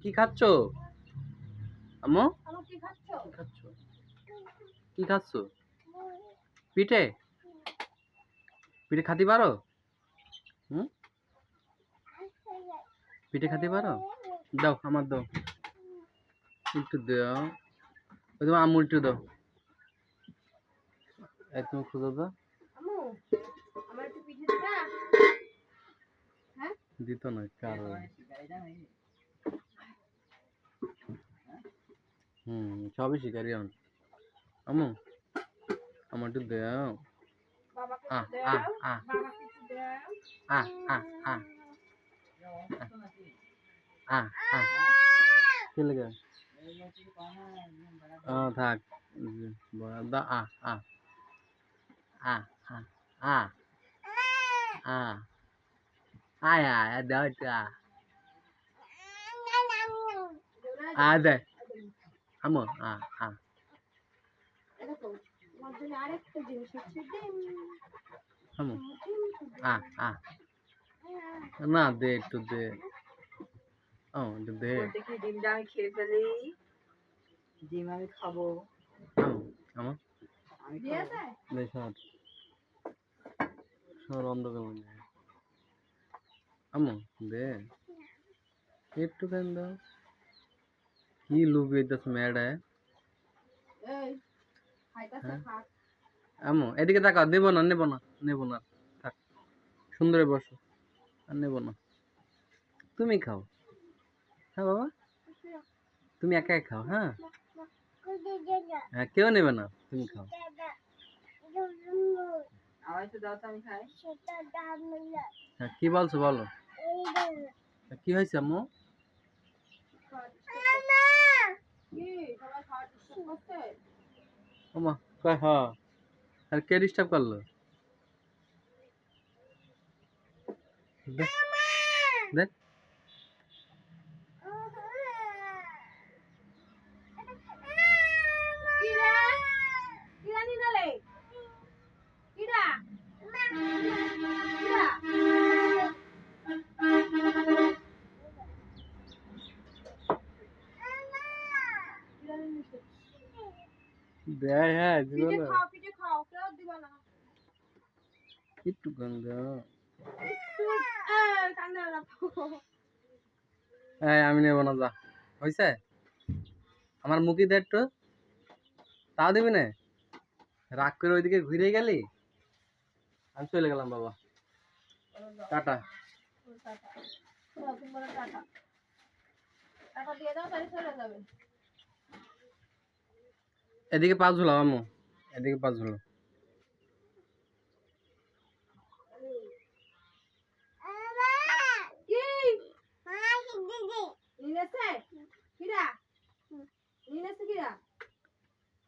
কি খাচ্ছ আম্মু? কি খাচ্ছ? কি খাচ্ছ? পিঠে? পিঠে খাতে পারো? হুম, পিঠে খাতে পারো? দাও, আমার দাও, একটু দাও। ওই তোমার আম্মু একটু দাও। তুমি খুঁজো দাও। দিত না কারো। সবই শিকারি আমি। আম্মু আমার একটু দাও। কি লাগে? থাক দা আয় আয় দাও একটু দে আম্মু আম্মু না দে একটু দে। একটু দে। কি ডিমটা আমি খেয়ে ফেলি, ডিম আমি খাবো। আমার অন্ধকার আম্মু দে একটু কেন দাও। কি লুকিয়ে ম্যাড আম্মু এদিকে তাকাও। নেবো না নেবো না নেবো না, থাক সুন্দরে বসো, আর নেবো না। তুমি খাও। হ্যাঁ বাবা, তুমি একা একা খাও। হ্যাঁ হ্যাঁ, কেউ নেবে না, তুমি খাও। হ্যাঁ, কি বলছো বলো। কি হয়েছে আম্মু? ওমা কয় হ, আর কে ডিস্টার্ব করলো? দেখ দেখ দেয়। হ্যাঁ দিবা না একটু গন্ধ। আমি নেবো না, যা হয়েছে। আমার মুখি দে একটু, তাও দিবি না। রাগ করে ওইদিকে ঘুরে গেলি, আমি চলে গেলাম বাবা, টাটা। এদিকে পা ঝুলাও আম্মু, এদিকে পা ঝুলাও।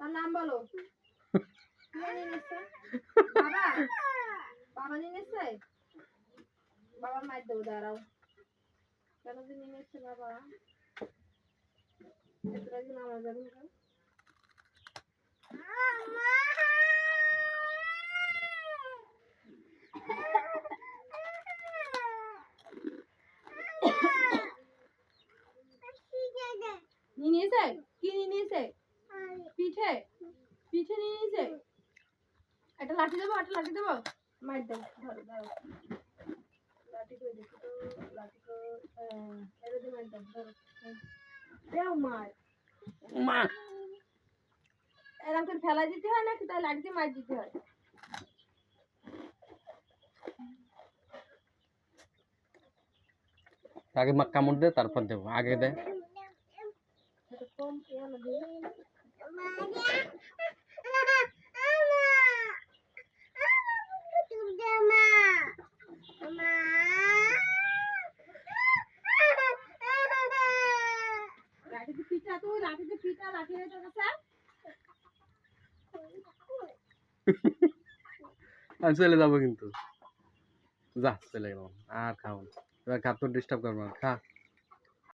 তার নাম বলো। বাবা নিয়ে নিচ্ছে, বাবার মায়ের দেবো, দাঁড়াও। কেন যে নিয়ে নিচ্ছে বাবা, একদিন আমার যাবেন। নিয়ে নিয়েছে, কি নিয়ে নিয়েছে? পিঠে, পিঠে নিয়ে নিয়েছে। একটা লাঠি দেবো, একটা লাঠি দেবো, মার দেবো। ধরো ধরো, লাঠি করে দেখো তো, লাঠি করে এটা দিয়ে মার দেবো, ধরো দেও মার। মা এরকম করে ফেলা দিতে হয় নাকি, তাই লাঠি দিয়ে মার দিতে হয়? আগে মা কামড় দে, তারপর দেবো, আগে দে। আমি চলে যাবো কিন্তু, যা চলে গেলাম। আর খাও, এবার খা, তোর ডিস্টার্ব করবো না, খা।